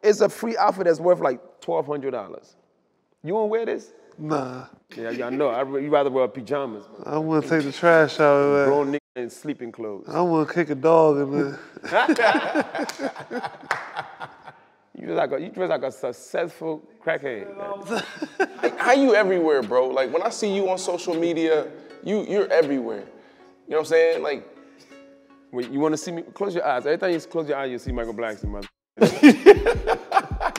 it's a free outfit that's worth like $1,200. You won't wear this? Nah. Yeah, I know. You rather wear pajamas. I want to take the trash out of that. Grown nigga in sleeping clothes. I want to kick a dog in there. You dress like a successful crackhead. How you everywhere, bro? Like, when I see you on social media, you're everywhere. You know what I'm saying? Like, wait, you want to see me? Close your eyes. Every time you close your eyes, you see Michael Blackson, mother.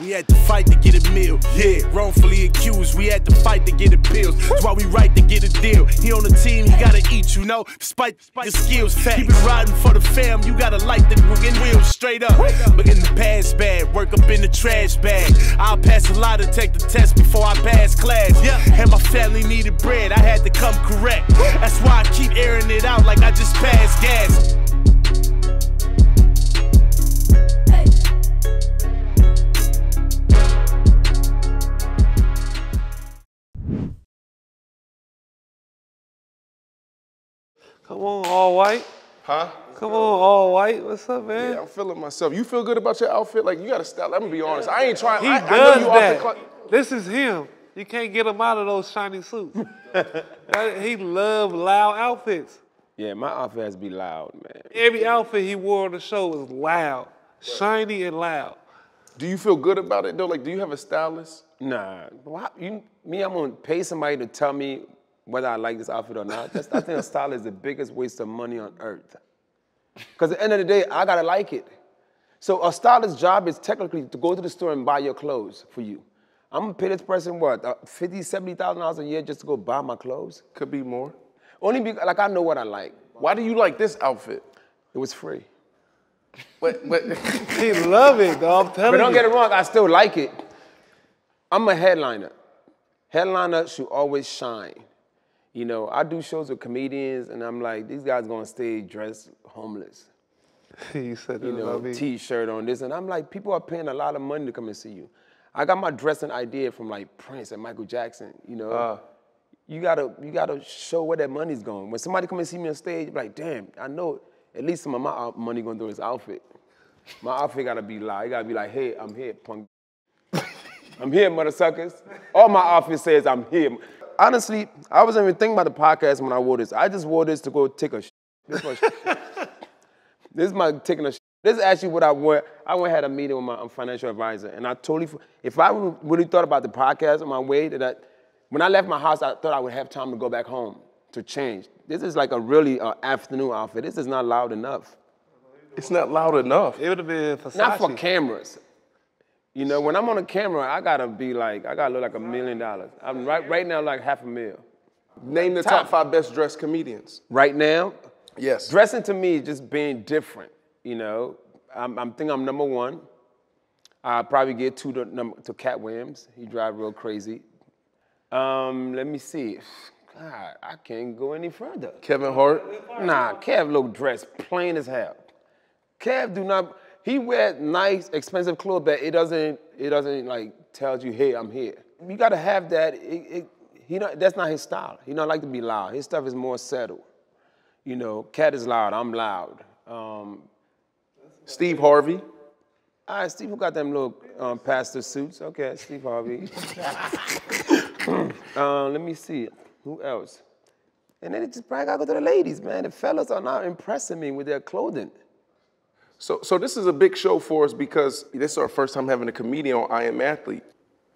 We had to fight to get a meal, yeah. Wrongfully accused, we had to fight to get appeals. That's why we right to get a deal. He on the team, he gotta eat, you know. Despite your skills, keep it riding for the fam. You gotta light the wheels straight up. But in the past bad, work up in the trash bag. I'll pass a lot to take the test before I pass class. And my family needed bread, I had to come correct. That's why I keep airing it out like I just passed gas. Come on, all white. huh? Come on, all white. What's up, man? Yeah, I'm feeling myself. You feel good about your outfit? Like, you gotta style. Let me be honest. I ain't trying. He I does know you that. off the This is him. You can't get him out of those shiny suits. He love loud outfits. Yeah, my outfit has to be loud, man. Every outfit he wore on the show was loud, shiny and loud. Do you feel good about it though? Like, do you have a stylist? Nah, I'm gonna pay somebody to tell me whether I like this outfit or not. I think a style is the biggest waste of money on earth. Because at the end of the day, I gotta like it. So a stylist's job is technically to go to the store and buy your clothes for you. I'm gonna pay this person what, $50,000, $70,000 a year just to go buy my clothes? Could be more. Only because, like, I know what I like. Why do you like this outfit? It was free. But He love it, dog. I'm telling But you. don't get it wrong, I still like it. I'm a headliner. Headliner should always shine. You know, I do shows with comedians, and I'm like, these guys gonna stay dressed homeless. You said that You know, about me. T-shirt on this, and I'm like, people are paying a lot of money to come and see you. I got my dressing idea from like Prince and Michael Jackson. You know, you gotta show where that money's going. When somebody come and see me on stage, be like, damn, I know at least some of my money going to this outfit. My outfit gotta be loud. It gotta be like, hey, I'm here, punk. I'm here, motherfuckers. All my outfit says I'm here. Honestly, I wasn't even thinking about the podcast when I wore this. I just wore this to go take a shit. This is my taking a shit. This is actually what I wore. I went and had a meeting with my financial advisor, and I totally, if I really thought about the podcast on my way, when I left my house, I thought I would have time to go back home to change. This is like a really afternoon outfit. This is not loud enough. it's not loud enough. It would have been Versace. Not for cameras. You know, when I'm on a camera, I gotta look like $1 million. I'm right now like $500,000. Name the top 5 best dressed comedians. Right now, Yes. dressing to me is just being different. You know, I think I'm number 1. I'll probably get 2 to Cat Williams. He drive real crazy. Let me see. God, I can't go any further. Kevin Hart. Nah, Kev look dressed plain as hell. Kev do not. He wears nice, expensive clothes, but it doesn't like tells you, hey, I'm here. You gotta have that. That's not his style. He don't like to be loud. His stuff is more settled. You know, Cat is loud. I'm loud. Steve Harvey. All right, Steve, who got them little pastor suits? Okay, Steve Harvey. Let me see. Who else? And then it just probably gotta go to the ladies, man. The fellas are not impressing me with their clothing. So this is a big show for us because this is our first time having a comedian on I Am Athlete.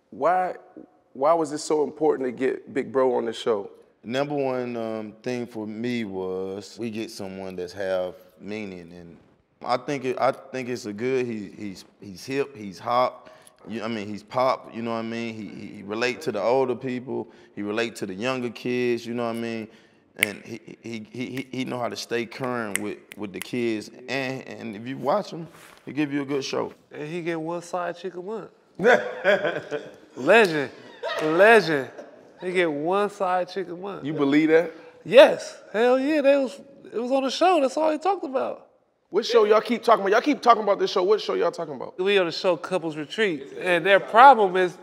Why was it so important to get Big Bro on the show? Number one thing for me was we get someone that's have meaning, and I think it's a good. He's hip, he's hot. I mean, he's pop. You know what I mean? He relate to the older people. He relate to the younger kids. You know what I mean? And he know how to stay current with the kids. And if you watch him, he give you a good show. And he get one side chick a month. Legend. He get one side chick a month. You believe that? Yes. Hell yeah. It was on the show. That's all he talked about. What show y'all keep talking about? Y'all keep talking about this show. What show y'all talking about? We on the show Couples Retreat. And their problem is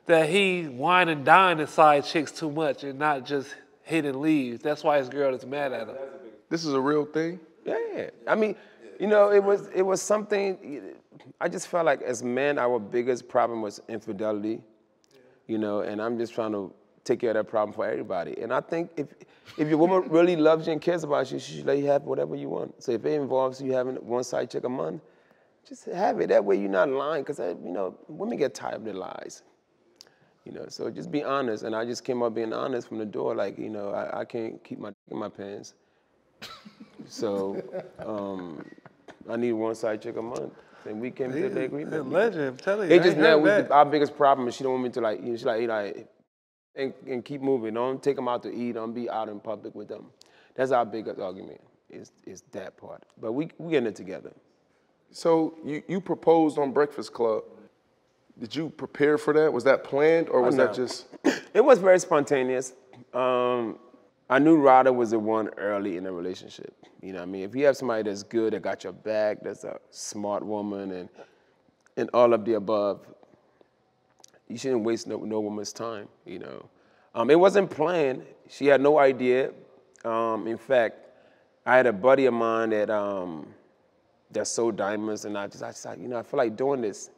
that he wine and dine his side chicks too much and not just hit and leave. That's why his girl is mad at him. This is a real thing? Yeah. I mean, you know, it was something I just felt like as men, our biggest problem was infidelity, you know, and I'm just trying to take care of that problem for everybody. And I think if your woman really loves you and cares about you, she should let you have whatever you want. So if it involves you having one side chick a month, just have it. That way you're not lying, because, you know, women get tired of their lies. You know, so just be honest. And I just came up being honest from the door, like, you know, I can't keep my dick in my pants. So I need one side chick a month. And we came to the agreement. Legend, I'm telling you. It just now, our biggest problem is she don't want me to, like, you know, she's like, and keep moving. Don't take them out to eat. Don't be out in public with them. That's our biggest argument, is that part. But we getting it together. So you proposed on Breakfast Club. Did you prepare for that? Was that planned, or was that just? It was very spontaneous. I knew Rada was the one early in the relationship. You know what I mean? If you have somebody that's good, that got your back, that's a smart woman, and all of the above, you shouldn't waste no woman's time, you know. It wasn't planned. She had no idea. In fact, I had a buddy of mine that sold diamonds, and I just you know, I feel like doing this.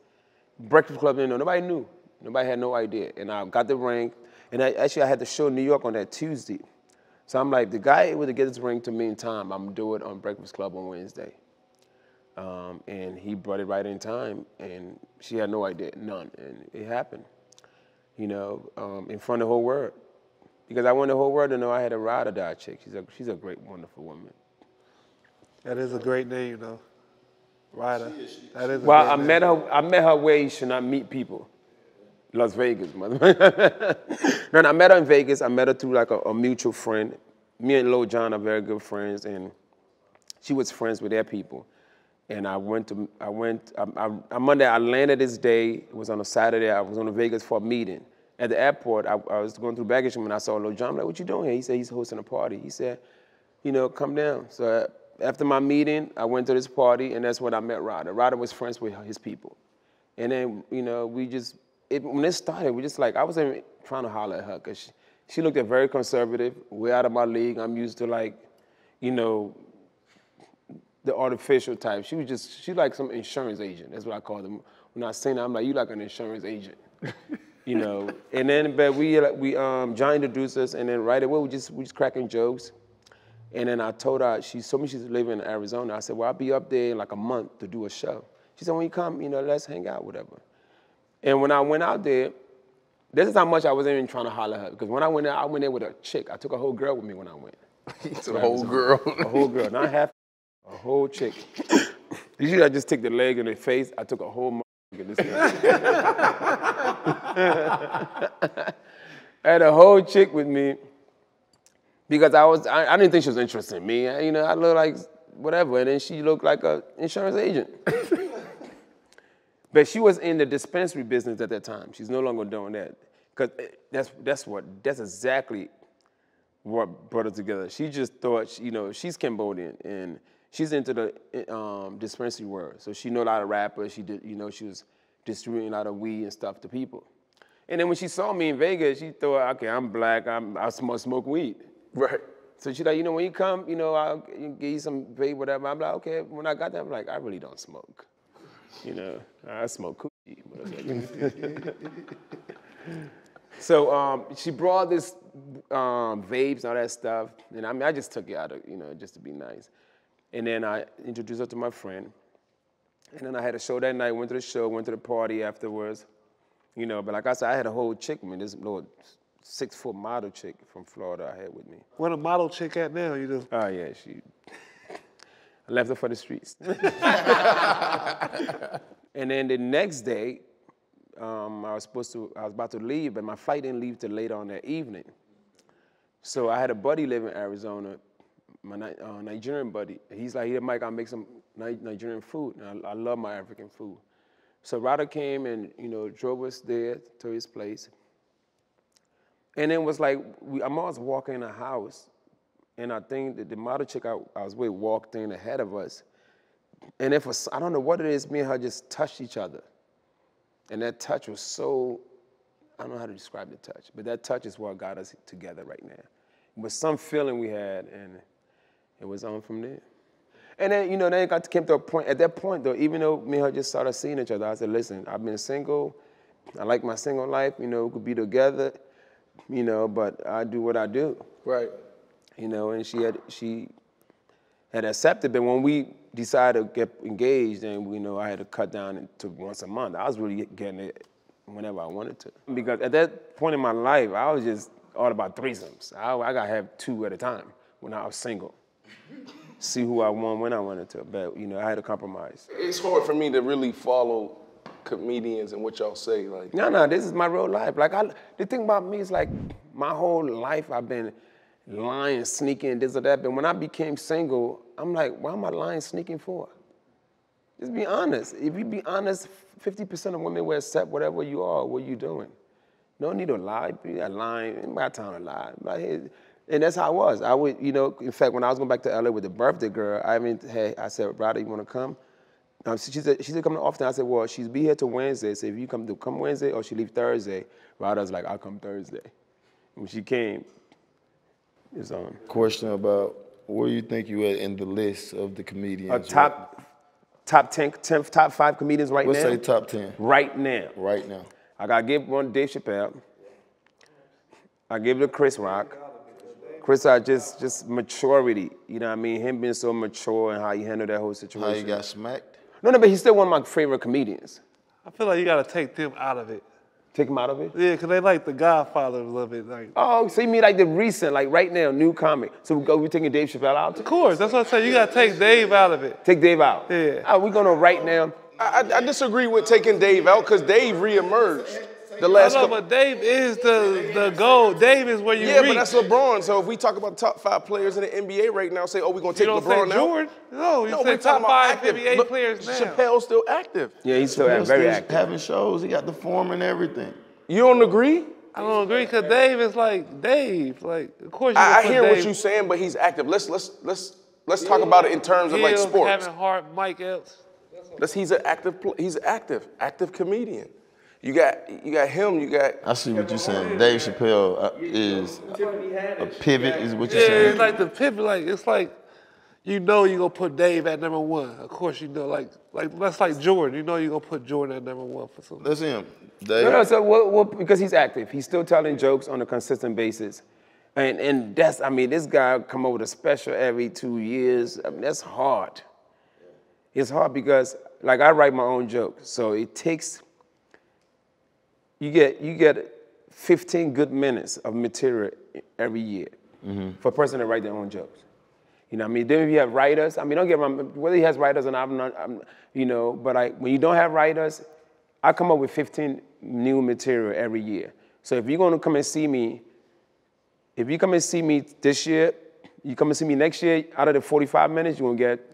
Breakfast Club, you know, nobody knew. Nobody had no idea. And I got the ring, and I had the show in New York on that Tuesday. So I'm like, the guy able to get his ring to me in time, I'm gonna do it on Breakfast Club on Wednesday. And he brought it right in time, and she had no idea, none, and it happened. You know, in front of the whole world. Because I want the whole world to know I had a ride or die chick. She's a great, wonderful woman. That is a great name, though. Rada. That is. Well, I met her where you should not meet people. Las Vegas, mother. No, I met her in Vegas. I met her through like a mutual friend. Me and Lil Jon are very good friends, and she was friends with their people. And on Monday, I landed this day. It was on a Saturday. I was on to Vegas for a meeting. At the airport, I was going through baggage room, and I saw Lil Jon. I'm like, what you doing here? He said he's hosting a party. He said, you know, come down. So after my meeting, I went to this party, and that's when I met Rada. Rada was friends with his people. And then, you know, when it started, we just like, I wasn't trying to holler at her, because she looked very conservative, way out of my league. I'm used to, like, you know, the artificial type. She like some insurance agent. That's what I call them. When I seen her, I'm like, you like an insurance agent. You know, and then, but John introduced us, and then right away, we just cracking jokes. And then I told her, she told me she's living in Arizona. I said, well, I'll be up there in like a month to do a show. She said, when you come, you know, let's hang out, whatever. And when I went out there, this is how much I wasn't even trying to holler at her. Because when I went there with a chick. I took a whole girl with me when I went. A whole girl? A whole girl, not half, a whole chick. Usually I just take the leg and the face. I took a whole motherfucker in this guy. I had a whole chick with me because I didn't think she was interested in me. You know, I looked like whatever, and then she looked like an insurance agent. But she was in the dispensary business at that time. She's no longer doing that. Because that's exactly what brought us together. She just thought, you know, she's Cambodian, and she's into the dispensary world. So she know a lot of rappers. She did, you know, she was distributing a lot of weed and stuff to people. And then when she saw me in Vegas, she thought, okay, I'm black, I smoke weed. Right. So she's like, you know, when you come, you know, I'll give you some vape, whatever. I'm like, okay. When I got there, I'm like, I really don't smoke. You know, I smoke coochie. So she brought this vapes and all that stuff, and I mean, I just took it out of, you know, just to be nice. And then I introduced her to my friend, and then I had a show that night, went to the show, went to the party afterwards, you know, but like I said, I had a whole chick with me, this little 6-foot model chick from Florida I had with me. Where the model chick at now, you know? Oh, yeah, I left her for the streets. And then the next day, I was about to leave, but my flight didn't leave till later on that evening. So I had a buddy live in Arizona, my Nigerian buddy. He's like, here, Mike, I'll make some Nigerian food. And I love my African food. So Rada came and, you know, drove us there to his place. And then was like, I'm always walking in a house, and I think that the model chick I was with walked in ahead of us. And I don't know what it is, me and her just touched each other. And that touch was so, I don't know how to describe the touch, but that touch is what got us together right now. It was some feeling we had, and it was on from there. And then, you know, then it came to a point, at that point though, even though me and her just started seeing each other, I said, listen, I've been single. I like my single life, you know, we could be together, you know, but I do what I do. Right. You know, and she had accepted, but when we decided to get engaged, and, you know, I had to cut down to once a month. I was really getting it whenever I wanted to. Because at that point in my life, I was just all about threesomes. I got to have 2 at a time when I was single. See who I want when I wanted to, but, you know, I had to compromise. It's hard for me to really follow comedians and what y'all say. Like, No, this is my real life. Like, the thing about me is, like, my whole life I've been lying, sneaking, this or that, but when I became single, I'm like, why am I lying, sneaking for? Just be honest. If you be honest, 50% of women will accept whatever you are, what you doing. No need to lie. Be lying. Ain't my time to lie. Like, and that's how I was. I would, you know, in fact, when I was going back to LA with the birthday girl, I said, Rada, you want to come? She said come often. I said, well, she's be here till Wednesday. So if you come Wednesday or she leave Thursday, Rada's like, I'll come Thursday. When she came, it's on. Question about where you think you at in the list of the comedians? Top 10, top 5 comedians right now? Let's say top 10. Right now. Right now. I got to give one to Dave Chappelle. I give it to Chris Rock. Chris Rock, just maturity, you know what I mean? Him being so mature and how he handled that whole situation. How he got smacked? No, but he's still one of my favorite comedians. I feel like you gotta take them out of it. Take him out of it? Yeah, because they like the Godfather a little bit. Like. Oh, so you mean like the recent, like right now, new comic. So we taking Dave Chappelle out? Of course, that's what I'm saying. You gotta take Dave out of it. Take Dave out? Yeah. We're gonna right now. I disagree with taking Dave out because Dave reemerged. The last I know, but Dave is the goal. Dave is where you reach. Yeah, but that's LeBron. So if we talk about the top 5 players in the NBA right now, say, oh, we're going to take LeBron now. Jordan. No, you say top 5 NBA players now. Chappelle's still active. Yeah, he's still very active. Having shows, he got the form and everything. You don't agree? I don't agree because Dave is like Dave. Like, of course you I hear what you're saying, but he's active. Let's talk about it in terms of like sports. Kevin Hart, Mike Epps. He's an active comedian. You got him, you got... I see what you're saying. Dave Chappelle is a pivot, is what you're Yeah, saying. it's like the pivot, like, it's like, you know you're going to put Dave at number 1. Of course you know, like that's like Jordan. You know you're going to put Jordan at number 1 for something. That's him. Dave. No, so because he's active. He's still telling jokes on a consistent basis. And that's, I mean, this guy come up with a special every 2 years. I mean, that's hard. It's hard because, like, I write my own jokes. So it takes... You get 15 good minutes of material every year for a person to write their own jokes. You know what I mean? Then if you have writers, I mean, don't get me wrong, whether he has writers or not, you know, but when you don't have writers, I come up with 15 new material every year. So if you're going to come and see me, if you come and see me this year, you come and see me next year, out of the 45 minutes, you're going to get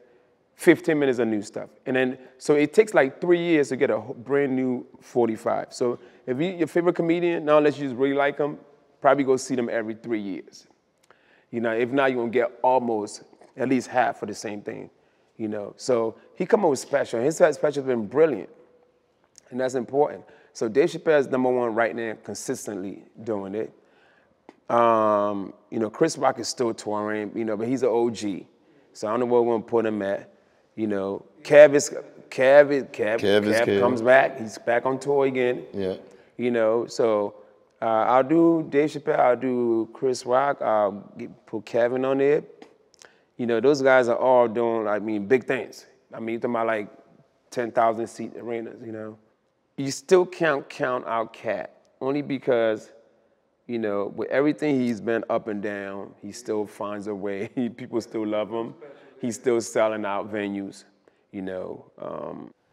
15 minutes of new stuff. And then, so it takes like 3 years to get a brand new 45. So if your favorite comedian, now unless you just really like them, probably go see them every 3 years. You know, if not, you're gonna get almost at least half of the same thing, you know. So he come up with special, and his special has been brilliant, and that's important. So Dave Chappelle is number 1 right now, consistently doing it. You know, Chris Rock is still touring, you know, but he's an OG. So I don't know where we're gonna put him at. You know, Kev comes back. He's back on tour again. Yeah. You know, so I'll do Dave Chappelle. I'll do Chris Rock. I'll put Kevin on there. You know, those guys are all doing, I mean, big things. I mean, you're talking about like 10,000 seat arenas, you know. You still can't count out Cat, only because, you know, with everything he's been up and down, he still finds a way. People still love him. He's still selling out venues, you know.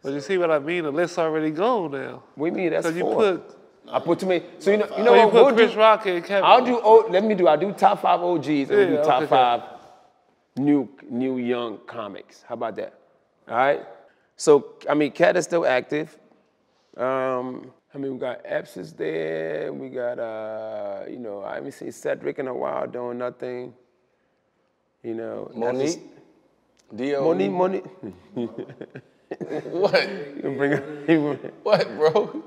But you see what I mean? The list's already gone now. What do you mean? That's 4. You put... I put too many. So you know what? We'll Chris Rock and Kevin. I'll do top 5 OGs and we'll do top 5 new young comics. How about that? All right? So, I mean, Cat is still active. I mean, we got Epps is there. We got, you know, I haven't seen Cedric in a while doing nothing. You know. Monique? Monique. What? What, bro?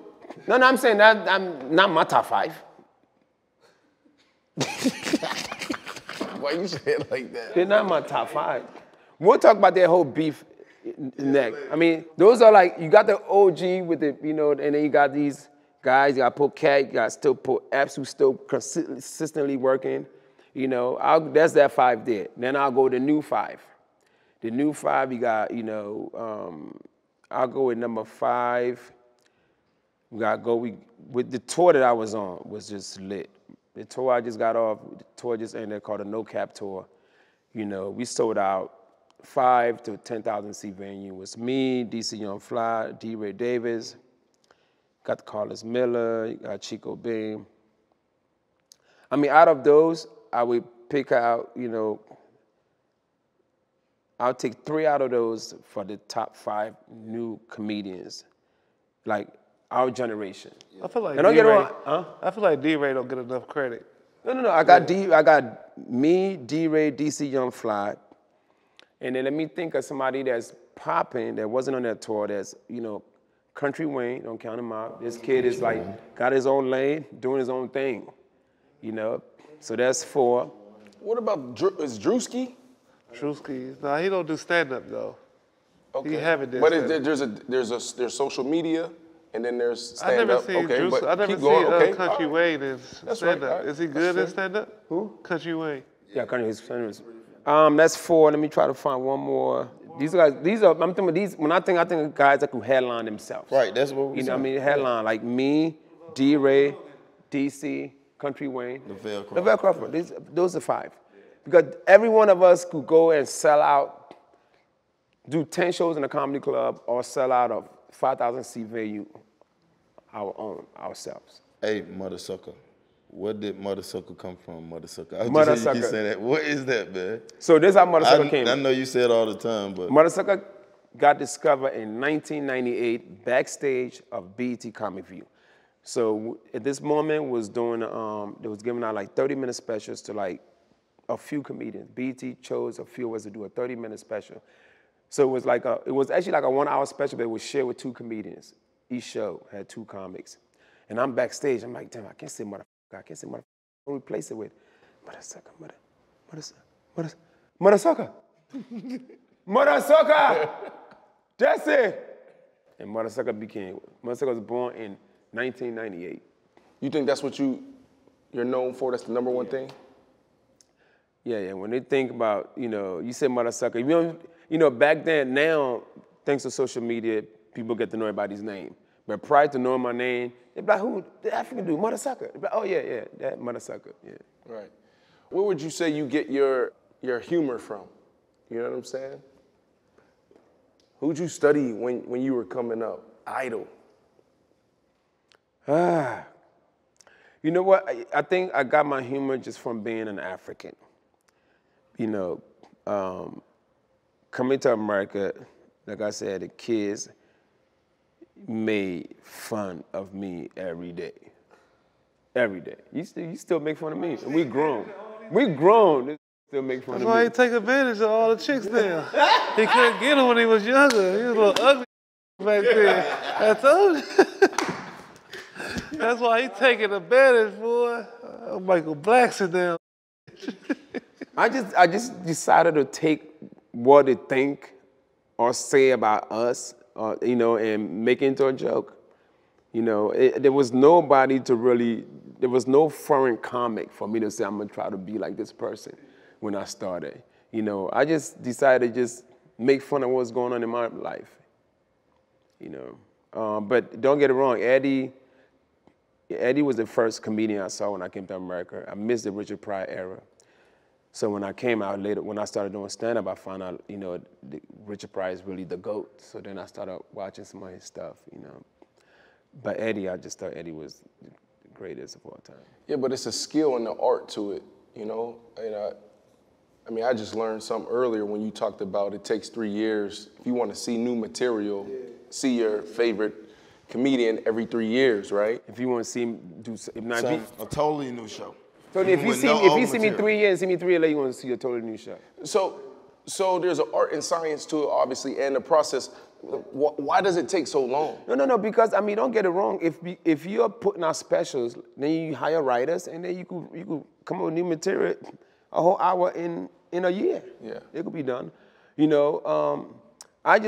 No, I'm saying that I'm not my top 5. Why you say it like that? They're not my top 5. We'll talk about that whole beef next. I mean, those are like, you got the OG with the, you know, and then you got these guys, you got Put Cat, you got still Put Apps who's still consistently working. You know, that's that 5 there. Then I'll go to new 5. The new 5, you got, you know, I'll go with number 5. We got to go with the tour that I was on was just lit. The tour I just got off, the tour just ended called the No Cap Tour. You know, we sold out 5 to 10,000 seat venue. It was me, DC Young Fly, D. Ray Davis, got Carlos Miller, got Chico Beam. I mean, out of those, I would pick out, you know, I'll take 3 out of those for the top 5 new comedians, like our generation. I feel like and don't get it wrong, huh? I feel like D-Ray don't get enough credit. No. I got I got me, D-Ray, DC Young Fly, and then let me think of somebody that's popping that wasn't on that tour. That's, you know, Country Wayne. Don't count him out. This kid is like got his own lane, doing his own thing. You know, so that's 4. What about is Drewski? Drewski, no, he don't do stand-up though. Okay. He haven't done but stand-up. there's social media, and then there's stand-up. I never seen okay, Drewski. I never keep seen going. Okay. Country Wayne in stand-up. Right. Is he good in stand-up? Who? Country Wayne. Yeah, Country Wayne. That's 4. Let me try to find one more. These guys, I'm thinking of these. When I think of guys that could headline themselves. Right, that's what we You know what I mean? Headline like me, D-Ray, DC, Country Wayne, Lavelle Crawford. Those are 5. Because every one of us could go and sell out, do 10 shows in a comedy club, or sell out a 5,000 seat venue, our own, ourselves. Hey, MOTHASUCKA. Where did MOTHASUCKA come from, MOTHASUCKA? MOTHASUCKA. You keep saying that. What is that, man? So this is how MOTHASUCKA came. I know you say it all the time, but MOTHASUCKA got discovered in 1998 backstage of BET Comic View. So at this moment was doing, they was giving out like 30-minute specials to like a few comedians. BET chose a few of us to do a 30-minute special. So it was like it was actually like a 1-hour special, but it was shared with 2 comedians. Each show had 2 comics. And I'm backstage, I'm like, damn, I can't say MOTHASUCKA. I can't say MOTHASUCKA. I'll replace it with MOTHASUCKA, MOTHASUCKA. MOTHASUCKA. That's it. And MOTHASUCKA was born in 1998. You think that's what you're known for? That's the number one thing? Yeah. When they think about, you know, you say MOTHASUCKA, you know, back then, now, thanks to social media, people get to know everybody's name. But prior to knowing my name, they'd be like, who, the African dude, MOTHASUCKA. They'd be like, oh yeah, that MOTHASUCKA, yeah. Right. Where would you say you get your humor from? You know what I'm saying? Who'd you study when you were coming up? Idol. You know what? I think I got my humor just from being an African. You know, coming to America, like I said, the kids made fun of me every day. Every day. You still make fun of me. And we grown. They still make fun of me. That's why he take advantage of all the chicks there. He couldn't get them when he was younger. He was a little ugly back then. I told you. That's why he taking advantage, boy. Michael Blackson down. I just decided to take what they think or say about us, you know, and make it into a joke. You know, there was nobody to really, there was no foreign comic for me to say, I'm gonna try to be like this person when I started. You know, I just decided to just make fun of what's going on in my life. You know, but don't get it wrong, Eddie was the first comedian I saw when I came to America. I missed the Richard Pryor era. So when I came out later, when I started doing stand-up, I found out, you know, Richard Pryor is really the GOAT. So then I started watching some of his stuff, you know. But Eddie, I just thought Eddie was the greatest of all time. Yeah, but it's a skill and the art to it, you know? And I mean, I just learned something earlier when you talked about it takes 3 years. If you want to see new material, see your favorite comedian every 3 years, right? If you want to see him do, a totally new show. Tony, if you see me 3 years, see me 3 years later, you want to see a totally new show. So there's an art and science to it, obviously, and the process. Why does it take so long? No, because, I mean, don't get it wrong. If you're putting out specials, then you hire writers, and then you could come up with new material a whole hour in a year. Yeah. It could be done. You know, I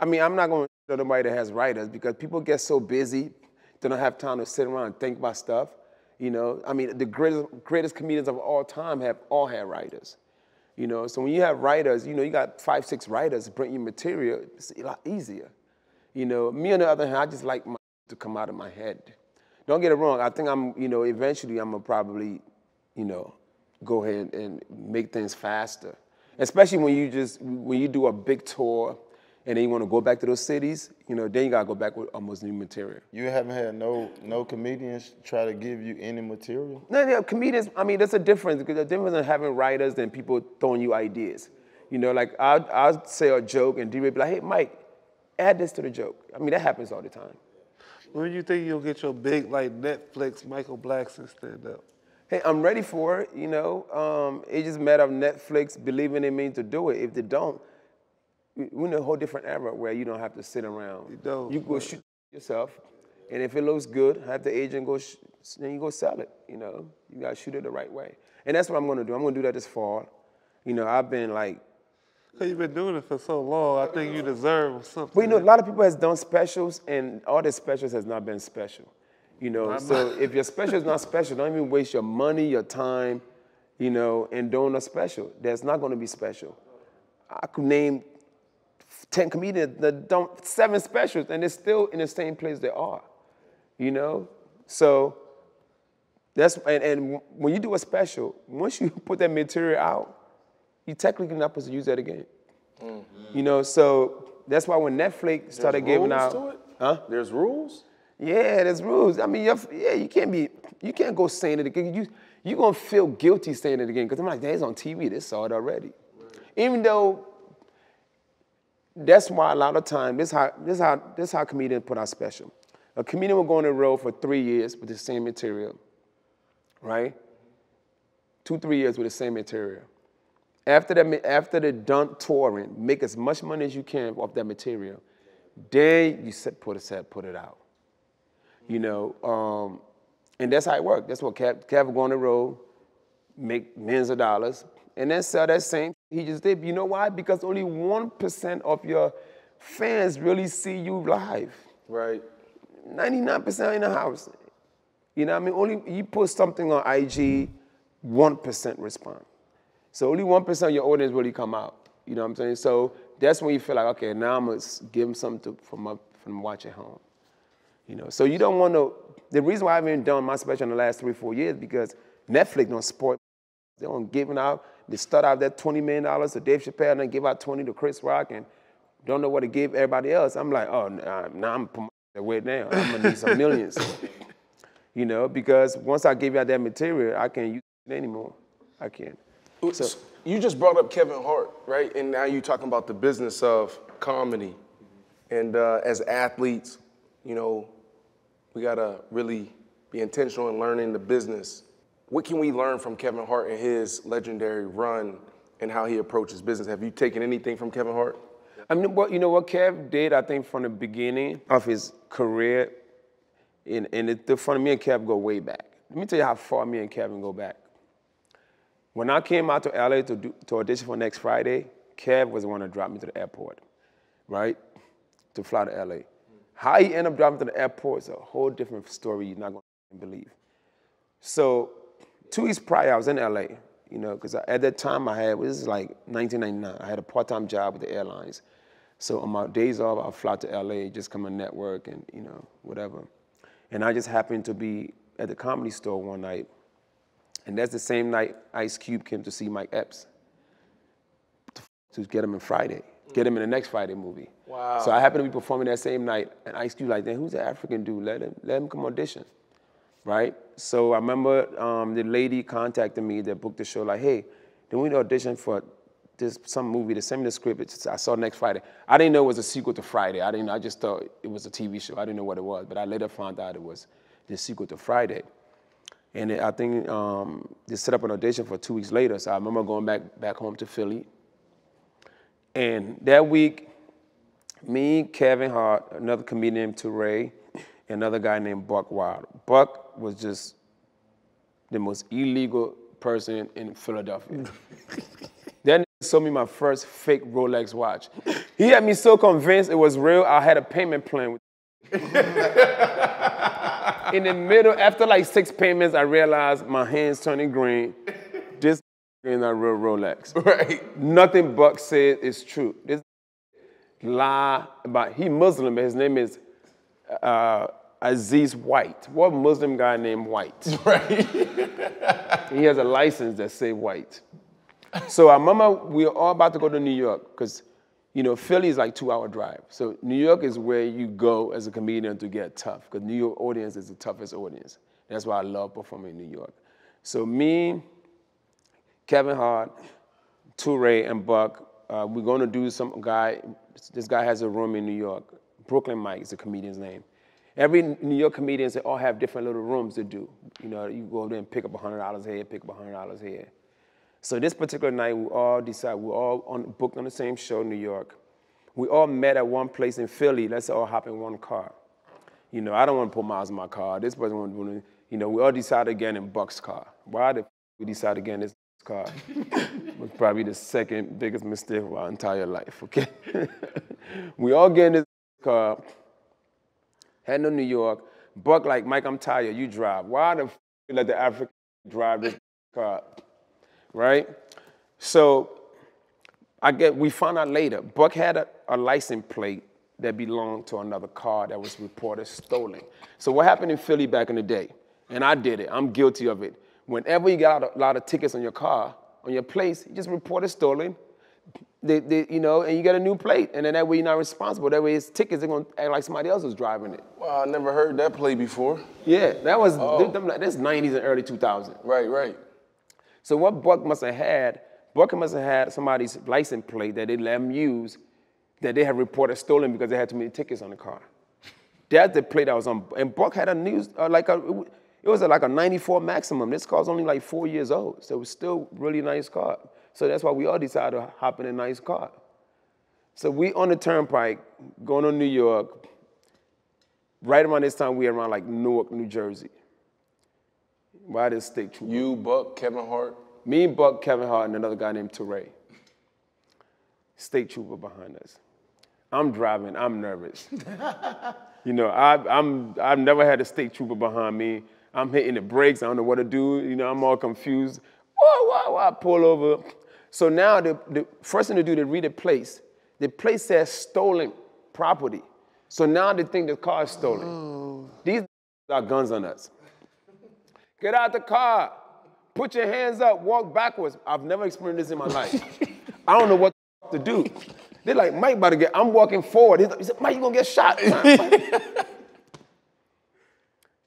mean, I'm not going to show nobody that has writers because people get so busy, they don't have time to sit around and think about stuff. You know, I mean, the greatest comedians of all time have all had writers. You know, so when you have writers, you know, you got 5, 6 writers to bring you material, it's a lot easier. You know, me on the other hand, I just like to come out of my head. Don't get it wrong, I think you know, eventually I'm gonna probably, you know, go ahead and make things faster. Especially when you do a big tour and then you want to go back to those cities, you know, then you gotta go back with almost new material. You haven't had no comedians try to give you any material? No, comedians, I mean, there's a difference, because the difference in having writers than people throwing you ideas. You know, like I'll say a joke and D-Ray be like, hey, Mike, add this to the joke. I mean, that happens all the time. When you think you'll get your big, like, Netflix Michael Blackson stand-up? Hey, I'm ready for it, you know. It's just a matter of Netflix believing in me to do it. If they don't, we're in a whole different era where you don't have to sit around. You go shoot yourself, and if it looks good, have the agent go, then you go sell it, you know. You gotta shoot it the right way. And that's what I'm gonna do. I'm gonna do that this fall. You know, I've been like... Because you've been doing it for so long, I think you deserve something. Well, you know, a lot of people has done specials, and all their specials has not been special. You know, so if your special is not special, don't even waste your money, your time, you know, in doing a special. That's not gonna be special. I could name 10 comedians that done 7 specials, and they're still in the same place they are, you know? So that's, and when you do a special, once you put that material out, you technically not supposed to use that again. You know, so that's why when Netflix started giving out... There's rules to it? Huh? There's rules? Yeah, there's rules. I mean, you can't go saying it again. You're gonna feel guilty saying it again, because I'm like, that's on TV, they saw it already. Right. Even though, that's why a lot of time, this how comedians put out special. A comedian will go on the road for 3 years with the same material, right? 2, 3 years with the same material. After they're done touring, make as much money as you can off that material. Then you put it out. You know, and that's how it works. That's what Kev will go on the road, make millions of dollars, and then sell that same he just did. You know why? Because only 1% of your fans really see you live. Right. 99% in the house. You know what I mean? Only you put something on IG, 1% respond. So only 1% of your audience really come out. You know what I'm saying? So that's when you feel like, okay, now I'm gonna give them something from watch at home. You know, so you don't want to. The reason why I haven't done my special in the last 3 or 4 years because Netflix don't support. They don't giving out. They start out that $20 million to Dave Chappelle and then give out 20 to Chris Rock and don't know what to give everybody else. I'm like, oh, now I'm promoting that way now. I'm gonna need some millions. You know, because once I give you out that material, I can't use it anymore. I can't. So you just brought up Kevin Hart, right? And now you're talking about the business of comedy. And as athletes, you know, we gotta really be intentional in learning the business. What can we learn from Kevin Hart and his legendary run and how he approaches business? Have you taken anything from Kevin Hart? I mean, you know what Kev did, I think, from the beginning of his career, and the fun of me and Kev go way back. Let me tell you how far me and Kevin go back. When I came out to LA to audition for Next Friday, Kev was the one that dropped me to the airport, right? To fly to LA. How he ended up dropping to the airport is a whole different story you're not going to believe. So 2 weeks prior, I was in LA, you know, because at that time this is like 1999, I had a part-time job with the airlines. So on my days off, I'd fly to LA, just come and network and, you know, whatever. And I just happened to be at the Comedy Store one night, and that's the same night Ice Cube came to see Mike Epps to get him in Friday, get him in the Next Friday movie. Wow. So I happened to be performing that same night, and Ice Cube like, then who's the African dude? Let him come audition, right? So I remember the lady contacted me that booked the show, like, hey, then we need to audition for some movie. They sent me the script. I saw Next Friday. I didn't know it was a sequel to Friday. I just thought it was a TV show. I didn't know what it was, but I later found out it was the sequel to Friday. And I think they set up an audition for 2 weeks later. So I remember going back home to Philly. And that week, me, Kevin Hart, another comedian named Touré, another guy named Buck Wild. Buck was just the most illegal person in Philadelphia. That nigga sold me my first fake Rolex watch. He had me so convinced it was real, I had a payment plan. In the middle, after like 6 payments, I realized my hands turning green. This is not real Rolex. Right. Nothing Buck said is true. This lie about, he Muslim, but his name is Aziz White. What Muslim guy named White? Right. He has a license that say White. So I remember we were all about to go to New York because, you know, Philly is like 2-hour drive. So New York is where you go as a comedian to get tough because New York audience is the toughest audience. That's why I love performing in New York. So me, Kevin Hart, Touré, and Buck, we're going to do some guy, this guy has a room in New York. Brooklyn Mike is the comedian's name. Every New York comedians, they all have different little rooms to do. You know, you go there and pick up $100 here, pick up $100 here. So this particular night, we all decided, we're all booked on the same show in New York. We all met at one place in Philly. Let's all hop in one car. You know, I don't want to put miles in my car. This person want to, you know, we all decided again in Buck's car. Why did we decide again in this car? It was probably the second biggest mistake of our entire life, okay? We all get in this car, heading to New York. Buck like, Mike, I'm tired, you drive. Why the you let the African drive this car? Right? So we found out later, Buck had a license plate that belonged to another car that was reported stolen. So what happened in Philly back in the day, and I did it, I'm guilty of it. Whenever you got a lot of tickets on your car, on your place, you just report it stolen, you know, and you get a new plate, and then that way you're not responsible. That way his tickets, they're gonna act like somebody else was driving it. Wow, I never heard that play before. Yeah, that was, that's 90s and early 2000s. Right, right. So what Buck must have had somebody's license plate that they let him use that they had reported stolen because they had too many tickets on the car. That's the plate that was on, and Buck had it was like a 94 Maximum. This car's only like 4 years old, so it was still really nice car. So that's why we all decided to hop in a nice car. So we on the turnpike, going to New York. Right around this time, we were around like Newark, New Jersey. Why did state trooper? You, Buck, Kevin Hart? Me, Buck, Kevin Hart, and another guy named Touré. State trooper behind us. I'm driving, I'm nervous. You know, I've never had a state trooper behind me. I'm hitting the brakes, I don't know what to do. You know, I'm all confused. Whoa, I pull over. So now the first thing to do, they read the place. The place says stolen property. So now they think the car is stolen. Oh. These got guns on us. Get out the car. Put your hands up. Walk backwards. I've never experienced this in my life. I don't know what to do. They're like, Mike about to get, I'm walking forward. He said, Mike, you gonna get shot.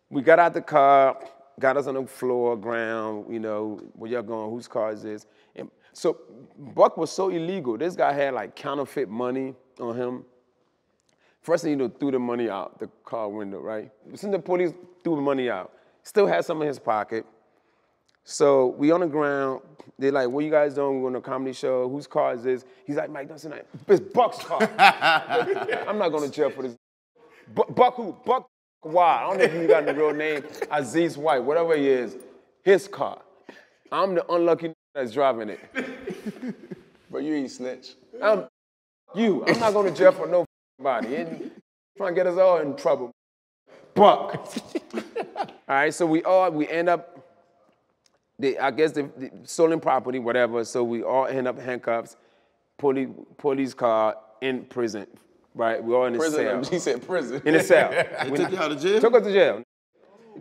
We got out the car, got us on the floor, ground, you know, where y'all going, whose car is this? And so Buck was so illegal. This guy had like counterfeit money on him. First thing, you know, threw the money out the car window, right? Since the police threw the money out, still had some in his pocket. So we on the ground. They're like, what you guys doing? We're on a comedy show. Whose car is this? He's like, Mike, listen, it's Buck's car. I'm not going to jail for this. Buck who? Buck why? I don't know if you got the real name. Aziz White, whatever he is. His car. I'm the unlucky that's driving it. But you ain't snitch. I'm not going to jail for nobody. And trying to get us all in trouble. Buck. All right, so we end up, I guess the stolen property, whatever, so we all end up handcuffs, police car, in prison, right? We all in the cell. He said prison. In the cell. They took you out of jail? Took us to jail.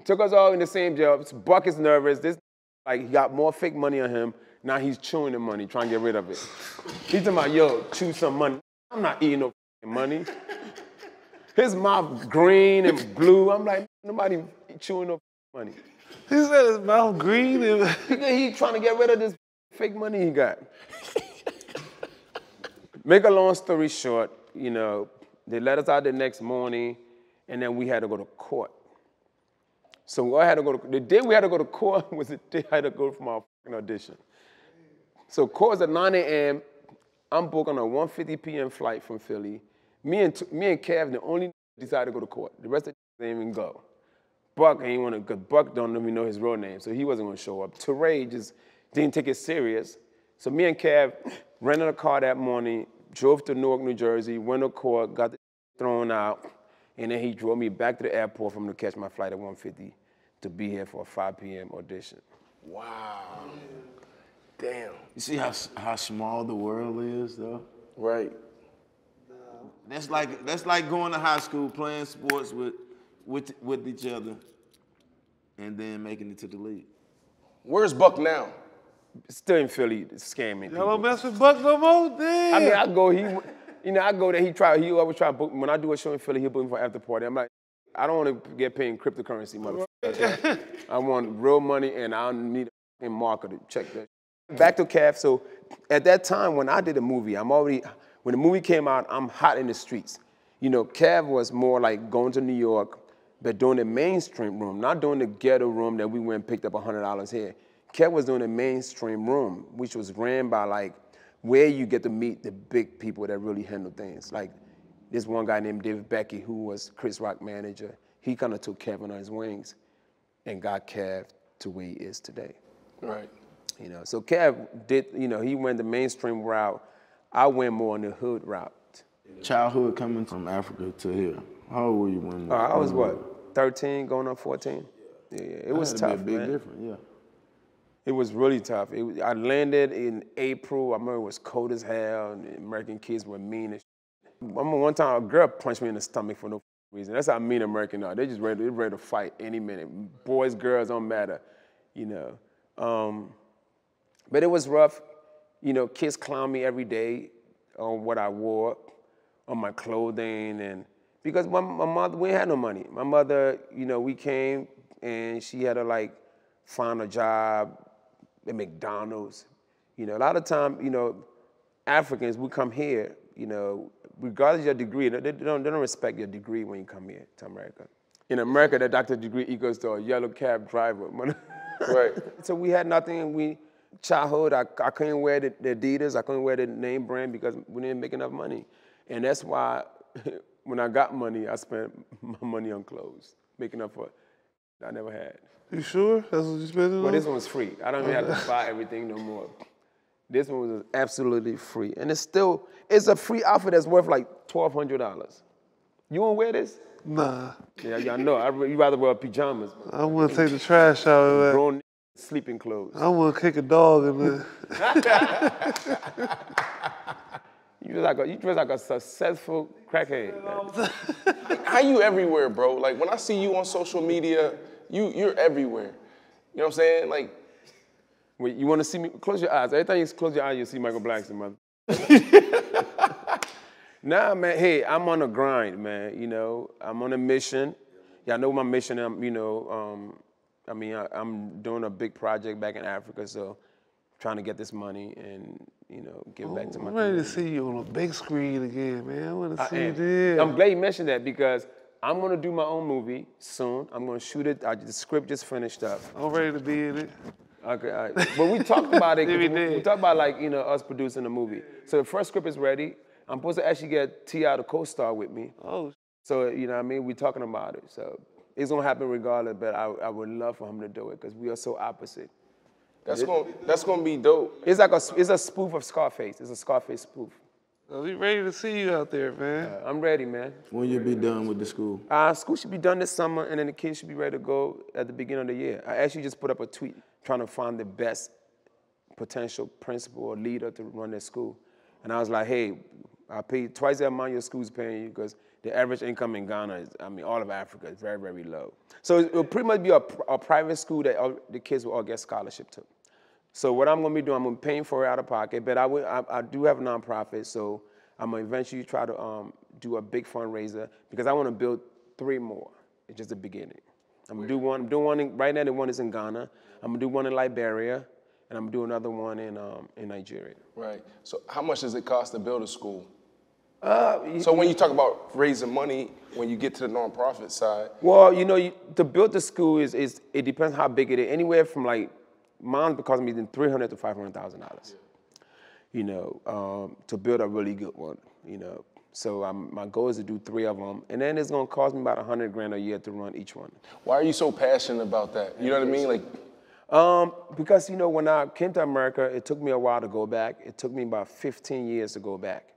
Took us all in the same jail. Buck is nervous. This, like, he got more fake money on him. Now he's chewing the money, trying to get rid of it. He's talking about, yo, chew some money. I'm not eating no money. His mouth green and blue. I'm like, nobody chewing no money. He said his mouth green and He's trying to get rid of this fake money he got. Make a long story short, you know, they let us out the next morning, and then we had to go to court. So we all had to go to, the day we had to go to court was the day I had to go for my audition. So court's at 9 a.m. I'm booked on a 1:50 p.m. flight from Philly. Me and Kev, the only decided to go to court. The rest of them didn't even go. Buck ain't want to, because Buck don't even know his real name, so he wasn't going to show up. Touré just didn't take it serious. So me and Kev rented a car that morning, drove to Newark, New Jersey, went to court, got the thrown out, and then he drove me back to the airport for him to catch my flight at 1:50 to be here for a 5 p.m. audition. Wow. Damn. You see how small the world is, though? Right. That's like going to high school, playing sports with each other, and then making it to the league. Where's Buck now? Still in Philly, scamming people. Y'all don't mess with Buck no more? Damn. I mean, I go there, he always try to book me. When I do a show in Philly, he'll book me for after party. I'm like, I don't want to get paid in cryptocurrency, motherfucker. I want real money, and I need a marker to check that. Back to Cav, so at that time when I did the movie, when the movie came out, I'm hot in the streets. You know, Cav was more like going to New York, but doing the mainstream room, not doing the ghetto room that we went and picked up $100 here. Kev was doing the mainstream room, which was ran by like where you get to meet the big people that really handle things. Like this one guy named David Becky, who was Chris Rock manager. He kind of took Kev under his wings and got Kev to where he is today. Right. You know, so Kev did, you know, he went the mainstream route. I went more on the hood route. Childhood coming from Africa to here. How old were you when? I was what, 13, going on 14? Yeah, it was tough, be a big man. difference, yeah. It was really tough. I landed in April. I remember it was cold as hell, and the American kids were mean as shit. I remember one time a girl punched me in the stomach for no reason. That's how mean Americans are. They're ready to fight any minute. Boys, girls, don't matter, you know. But it was rough. You know, kids clown me every day on what I wore, on my clothing, and because my mother, we had no money. My mother, you know, we came and she had to like find a job at McDonald's. You know, a lot of time, you know, Africans, we come here, you know, regardless of your degree, they don't respect your degree when you come here to America. In America, that doctor's degree equals to a yellow cab driver. Right. So we had nothing. Childhood, I couldn't wear the Adidas, I couldn't wear the name brand because we didn't make enough money. And that's why when I got money, I spent my money on clothes, making up for it. I never had. You sure? That's what you spent it on? Well, this one was free. I don't even have to buy everything no more. This one was absolutely free. And it's a free outfit that's worth like $1,200. You won't wear this? Nah. Yeah, I know. You rather wear pajamas. I want to take the trash out of that. Grown sleeping clothes. I want to kick a dog in there. You dress like a successful crackhead. How you everywhere, bro? Like when I see you on social media, you're everywhere. You know what I'm saying? Like, wait, you want to see me? Close your eyes. Every time you close your eyes, you see Michael Blackson, mother. Nah, man. Hey, I'm on a grind, man. You know, I'm on a mission. Y'all know my mission. I'm doing a big project back in Africa, so trying to get this money and, you know, give back to my I'm ready to community. see you on a big screen again, man. I want to see you there. I'm glad you mentioned that because I'm going to do my own movie soon. I'm going to shoot it. The script just finished up. I'm ready to be in it. Okay, all right. But we talked about it. We We talked about, like, you know, us producing the movie. So the first script is ready. I'm supposed to actually get T.I. to co-star with me. Oh. So, you know what I mean? We're talking about it. So it's going to happen regardless, but I would love for him to do it because we are so opposite. that's gonna be dope. It's like it's a spoof of Scarface. It's a Scarface spoof. We ready to see you out there, man. I'm ready, man. When you be done with the school? School should be done this summer, and then the kids should be ready to go at the beginning of the year. I actually just put up a tweet trying to find the best potential principal or leader to run their school. And I was like, hey, I pay twice the amount your school's paying you because the average income in Ghana is, all of Africa is very, very low. So it will pretty much be a private school that the kids will all get scholarship to. So what I'm going to be doing, I'm going to be paying for it out of pocket, but I do have a nonprofit, so I'm going to eventually try to do a big fundraiser because I want to build 3 more. It's just the beginning. I'm going to do one. I'm doing one right now. The one is in Ghana. I'm going to do one in Liberia, and I'm going to do another one in Nigeria. Right. So how much does it cost to build a school? So when you talk about raising money, when you get to the nonprofit side. Well, you know, to build the school it depends how big it is. Anywhere from like, mine cost me $300,000 to $500,000. You know, to build a really good one. You know, so my goal is to do 3 of them, and then it's gonna cost me about $100,000 a year to run each one. Why are you so passionate about that? You know what I mean? Like, Because, you know, when I came to America, it took me a while to go back. It took me about 15 years to go back.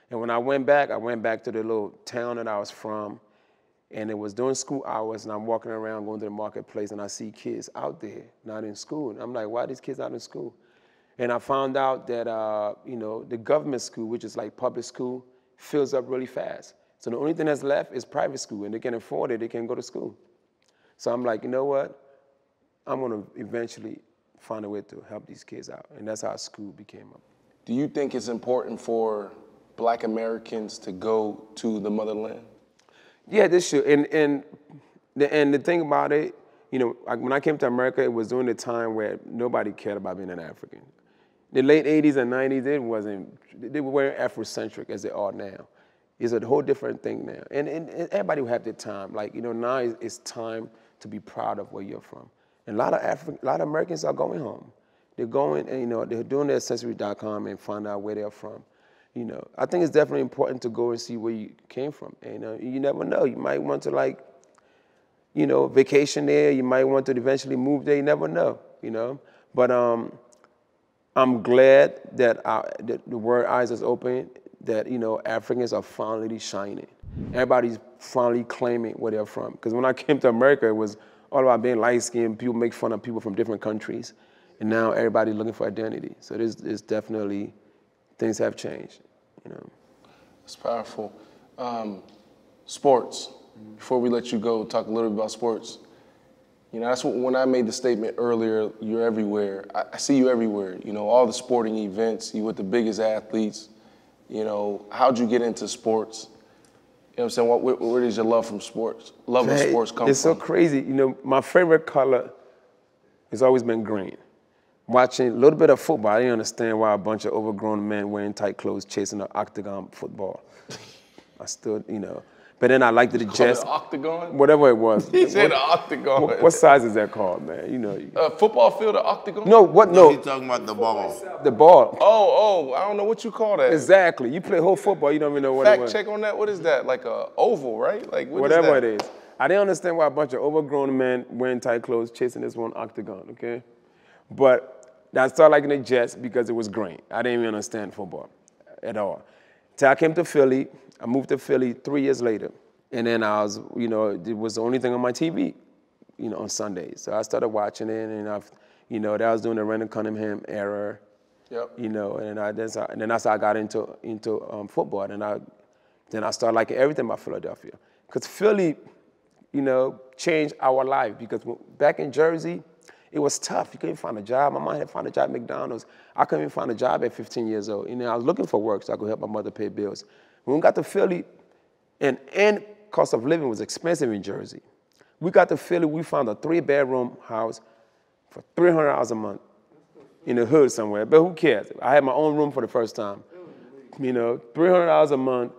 And when I went back to the little town that I was from, and it was during school hours, and I'm walking around going to the marketplace, and I see kids out there not in school. And I'm like, why are these kids not in school? And I found out that, you know, the government school, which is like public school, fills up really fast. So the only thing that's left is private school, and they can afford it, they can go to school. So I'm like, you know what? I'm gonna eventually find a way to help these kids out. And that's how school became up. Do you think it's important for Black Americans to go to the motherland? Yeah, this should. And the thing about it, you know, when I came to America, it was during the time where nobody cared about being an African. The late 80s and 90s, they weren't Afrocentric as they are now. It's a whole different thing now. And everybody will have their time. Like, you know, now it's time to be proud of where you're from. And a lot of Americans are going home. They're going, and, you know, they're doing their Ancestry.com and find out where they're from. You know, I think it's definitely important to go and see where you came from. And you never know. You might want to, like, you know, vacation there. You might want to eventually move there. You never know, you know. But I'm glad that the word eyes is open, that, you know, Africans are finally shining. Everybody's finally claiming where they're from. Because when I came to America, it was all about being light-skinned. People make fun of people from different countries. And now everybody's looking for identity. So there's definitely, things have changed, you know. It's powerful. Sports. Before we let you go, talk a little bit about sports. You know, that's when I made the statement earlier, you're everywhere. I see you everywhere. You know, all the sporting events, you with the biggest athletes. You know, how'd you get into sports? You know what I'm saying? Where does your love from sports, love of sports come from? It's so crazy. You know, my favorite color has always been green. Watching a little bit of football, I didn't understand why a bunch of overgrown men wearing tight clothes chasing an octagon football. I still, you know. But then I liked the Jets. Octagon? Whatever it was. He said an octagon. What size is that called, man? You know. Football field, an octagon? No, what? No. He's talking about the ball. The ball. Oh, I don't know what you call that. Exactly. You play whole football, you don't even know what it was. Fact check on that. What is that? Like a oval, right? Like whatever it is. I didn't understand why a bunch of overgrown men wearing tight clothes chasing this one octagon, okay? But I started liking the Jets because it was green. I didn't even understand football at all. Till I came to Philly. I moved to Philly 3 years later. And then I was, you know, it was the only thing on my TV, you know, on Sundays. So I started watching it, and you know, that was during the Randall Cunningham era. Yep. You know, and then that's how I got into football. And then I started liking everything about Philadelphia, because Philly, you know, changed our life. Because back in Jersey, it was tough. You couldn't find a job. My mom had to find a job at McDonald's. I couldn't even find a job at 15 years old. You know, I was looking for work so I could help my mother pay bills. When we got to Philly, and cost of living was expensive in Jersey. We got to Philly, we found a 3-bedroom house for $300 a month in the hood somewhere, but who cares? I had my own room for the first time. You know, $300 a month.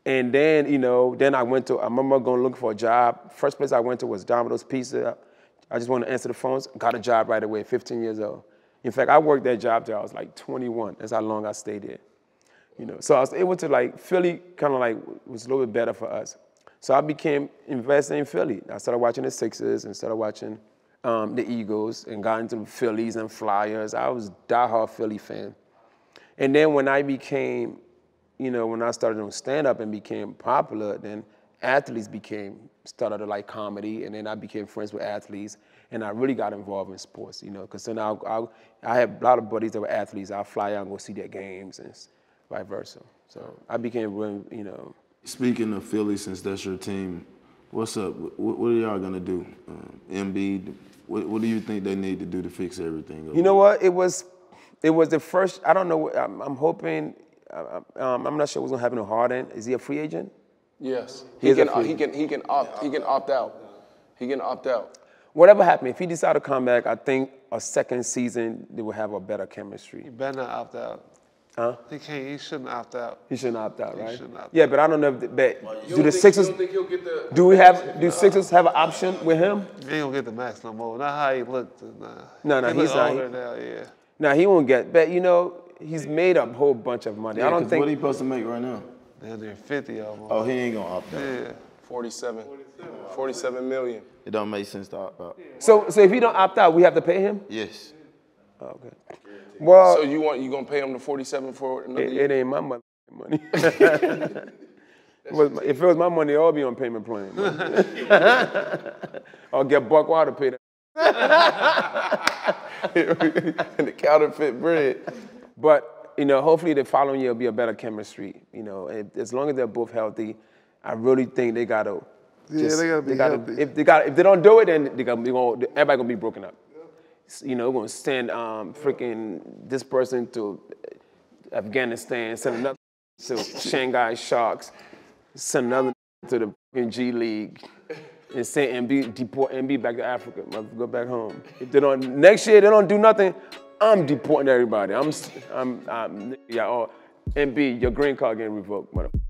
And then, you know, I remember going looking for a job. First place I went to was Domino's Pizza. I just wanted to answer the phones, got a job right away, 15 years old. In fact, I worked that job till I was like 21. That's how long I stayed there. You know, so I was able to, like, Philly kind of like was a little bit better for us. So I became invested in Philly. I started watching the Sixers and started watching the Eagles and got into the Phillies and Flyers. I was a diehard Philly fan. And then when I became, you know, when I started doing stand-up and became popular, then athletes started to like comedy, and then I became friends with athletes, and I really got involved in sports, you know, because then I have a lot of buddies that were athletes. I'll fly out and go see their games and vice versa. So I became really, you know. Speaking of Philly, since that's your team, what's up? What are y'all gonna do? Embiid, what do you think they need to do to fix everything? You know what? It was the first. I don't know. I'm hoping. I'm not sure what's gonna happen to Harden. Is he a free agent? Yes. He can opt out. He can opt out. Whatever happened, if he decides to come back, I think a second season they will have a better chemistry. He better not opt out. Huh? He shouldn't opt out. He shouldn't opt out, right? Out. Yeah, but I don't know if do the Sixers. You don't think he'll get the? Do Sixers have an option with him? He ain't gonna get the max no more. Not how he looked. No, he he's not. older now, yeah. No, he won't get. But you know, he's made a whole bunch of money. Yeah, I don't think. What he supposed to make right now? They're 50 almost. Oh, he ain't gonna opt out. Yeah. 47 million. It don't make sense to opt out. So if he don't opt out, we have to pay him? Yes. Oh, okay. Well, So you gonna pay him the 47 for another year? it ain't my money. If it was my money, I'd be on payment plan. I'll get Buck Wild to pay that. And the counterfeit bread. But, you know, hopefully the following year will be a better chemistry. You know, as long as they're both healthy, I really think they gotta. They gotta be healthy. If they don't do it, then everybody gonna be broken up. You know, we're gonna send freaking this person to Afghanistan, send another to Shanghai Sharks, send another to the fucking G League, and send deport MB back to Africa. Go back home. If they don't next year, they don't do nothing. I'm deporting everybody. MB, your green card getting revoked, motherfucker.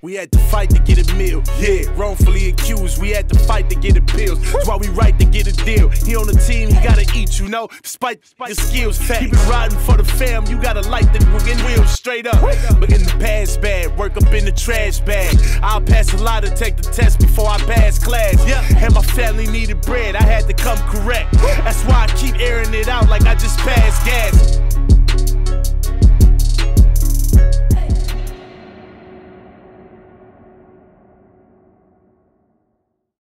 We had to fight to get a meal, yeah. Wrongfully accused, we had to fight to get appeals. That's why we right to get a deal. He on the team, he gotta eat, you know. Despite the skills, keep it riding for the fam. You gotta light the wheels straight up. But in the past bad, work up in the trash bag. I'll pass a lot to take the test before I pass class. Yeah, and my family needed bread, I had to come correct. That's why I keep airing it out like I just passed gas.